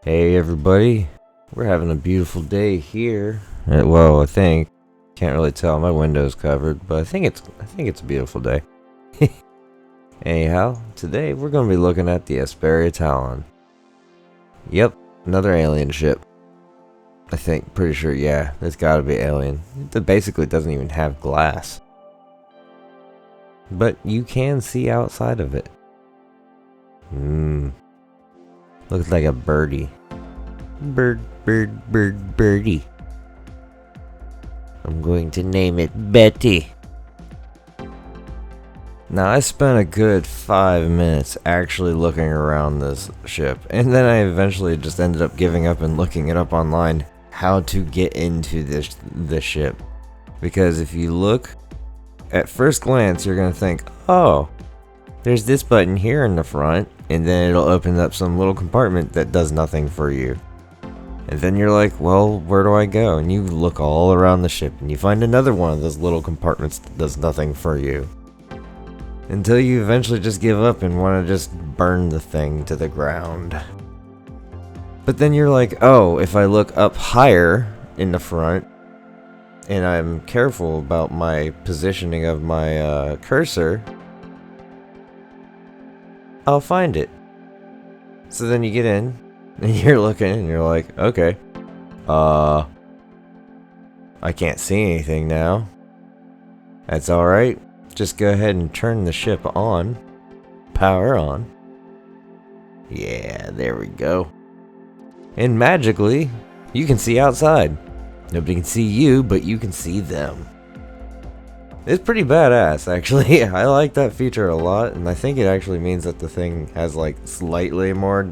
Hey everybody, we're having a beautiful day here. Well, I think. Can't really tell, my window's covered, but I think it's a beautiful day. Anyhow, today we're going to be looking at the Esperia Talon. Yep, another alien ship. I think, pretty sure, yeah, it's got to be alien. It basically doesn't even have glass. But you can see outside of it. Looks like a birdie. Birdie. I'm going to name it Betty. Now, I spent a good 5 minutes actually looking around this ship, and then I eventually just ended up giving up and looking it up online how to get into this ship. Because if you look at first glance, you're going to think, oh, there's this button here in the front, and then it'll open up some little compartment that does nothing for you. And then you're like, well, where do I go? And you look all around the ship, and you find another one of those little compartments that does nothing for you. Until you eventually just give up and want to just burn the thing to the ground. But then you're like, oh, if I look up higher in the front, and I'm careful about my positioning of my cursor, I'll find it. So then you get in, and you're looking, and you're like, okay, I can't see anything now. That's alright. Just go ahead and turn the ship on. Power on. Yeah, there we go. And magically, you can see outside. Nobody can see you, but you can see them. It's pretty badass, actually. I like that feature a lot, and I think it actually means that the thing has like slightly more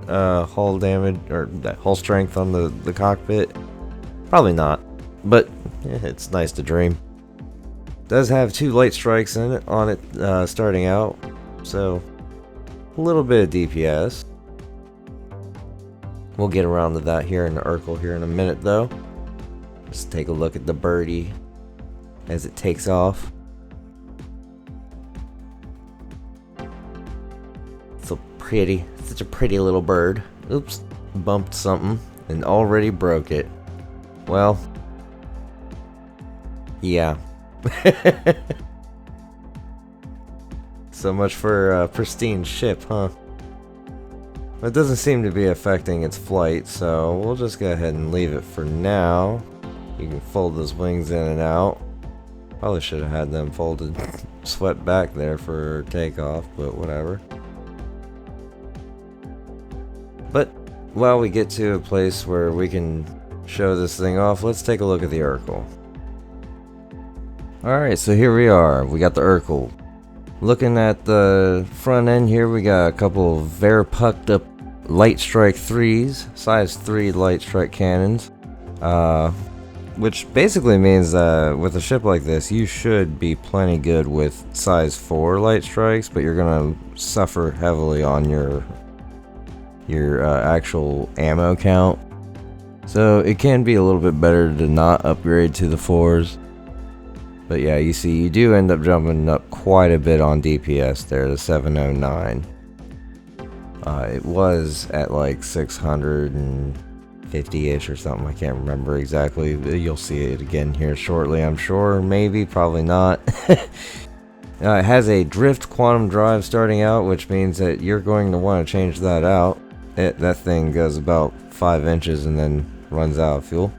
hull damage or hull strength on the cockpit. Probably not, but it's nice to dream. Does have 2 light strikes in it on it starting out, so a little bit of DPS. We'll get around to that here in the Urkel here in a minute, though. Let's take a look at the birdie as it takes off. So pretty, such a pretty little bird. Oops, bumped something and already broke it. Well, yeah. So much for a pristine ship, huh? It doesn't seem to be affecting its flight, so we'll just go ahead and leave it for now. You can fold those wings in and out. Probably should have had them folded, swept back there for takeoff, but whatever. But while we get to a place where we can show this thing off, let's take a look at the Urkel. Alright, so here we are. We got the Urkel. Looking at the front end here, we got a couple of very pucked up light strike 3s, size 3 light strike cannons. Which basically means that with a ship like this, you should be plenty good with size 4 light strikes, but you're gonna suffer heavily on your actual ammo count. So it can be a little bit better to not upgrade to the 4s. But yeah, you see, you do end up jumping up quite a bit on DPS there, the 709. It was at like 650-ish or something, I can't remember exactly. You'll see it again here shortly, I'm sure. Maybe, probably not. It has a drift quantum drive starting out, which means that you're going to want to change that out. That thing goes about 5 inches and then runs out of fuel.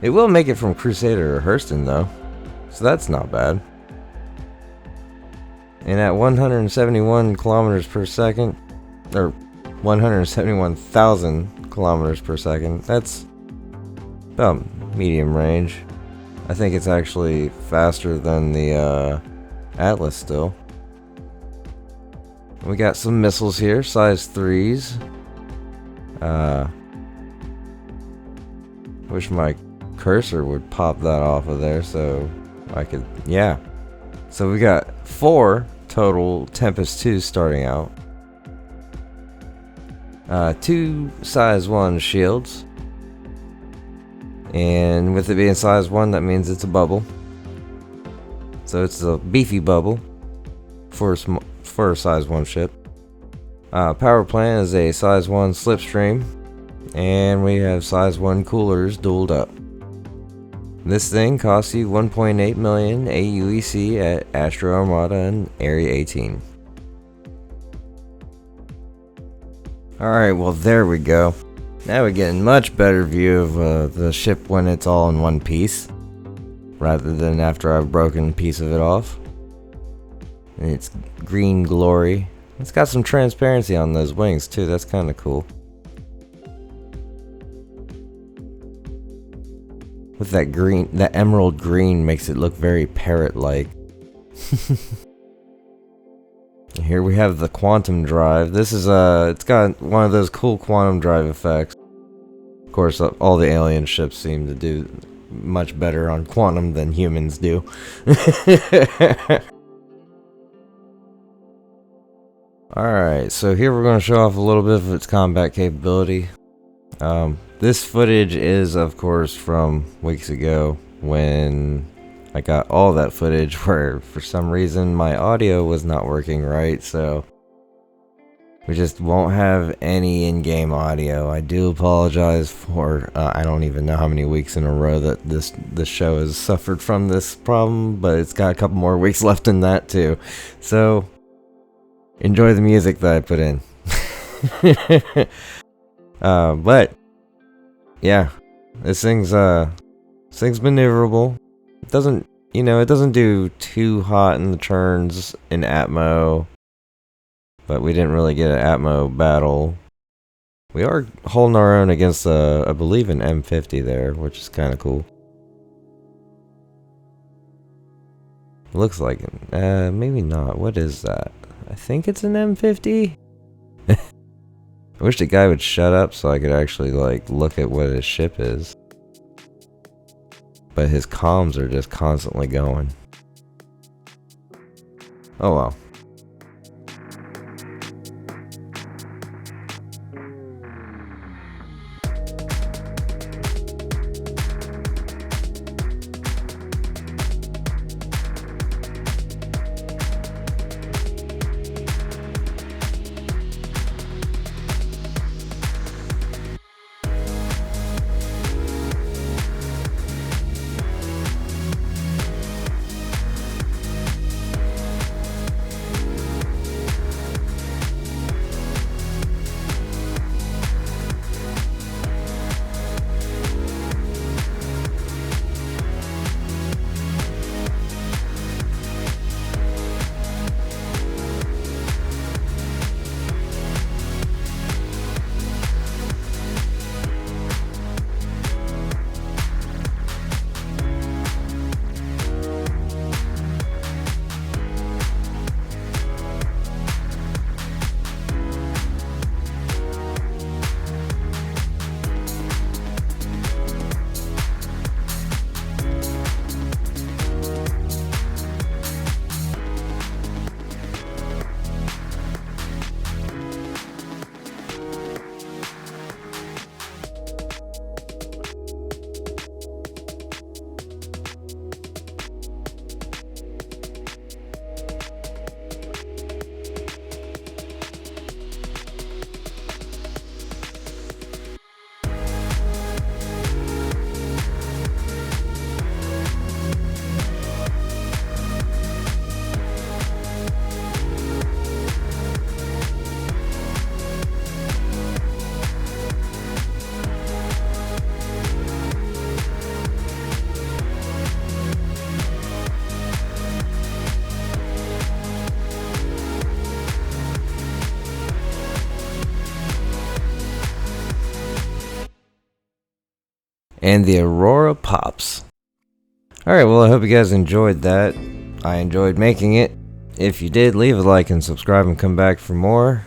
It will make it from Crusader or Hurston though, so that's not bad. And at 171 kilometers per second, or 171,000 kilometers per second, that's about medium range. I think it's actually faster than the Atlas still. We got some missiles here, size 3s. Wish my cursor would pop that off of there so I could, yeah. So we got 4 total Tempest 2s starting out. 2 size 1 shields. And with it being size 1, that means it's a bubble. So it's a beefy bubble for a size 1 ship. Power plant is a size 1 slipstream. And we have size 1 coolers dualed up. This thing costs you 1.8 million AUEC at Astro Armada and Area 18. Alright, well there we go. Now we get a much better view of the ship when it's all in one piece, rather than after I've broken a piece of it off. And it's green glory. It's got some transparency on those wings too, that's kind of cool. With that green, that emerald green makes it look very parrot-like. Here we have the quantum drive. This is it's got one of those cool quantum drive effects. Of course, all the alien ships seem to do much better on quantum than humans do. Alright, so here we're going to show off a little bit of its combat capability. This footage is, of course, from weeks ago when I got all that footage where, for some reason, my audio was not working right, so we just won't have any in-game audio. I do apologize for, I don't even know how many weeks in a row that this show has suffered from this problem, but it's got a couple more weeks left in that too. So, enjoy the music that I put in. But yeah, this thing's maneuverable. It doesn't, it doesn't do too hot in the turns in Atmo, but we didn't really get an Atmo battle. We are holding our own against I believe an M50 there, which is kind of cool. Looks like it. Maybe not. What is that? I think it's an M50. I wish the guy would shut up so I could actually, look at what his ship is. But his comms are just constantly going. Oh well. And the Aurora pops. Alright, well I hope you guys enjoyed that. I enjoyed making it. If you did, leave a like and subscribe and come back for more.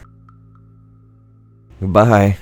Goodbye.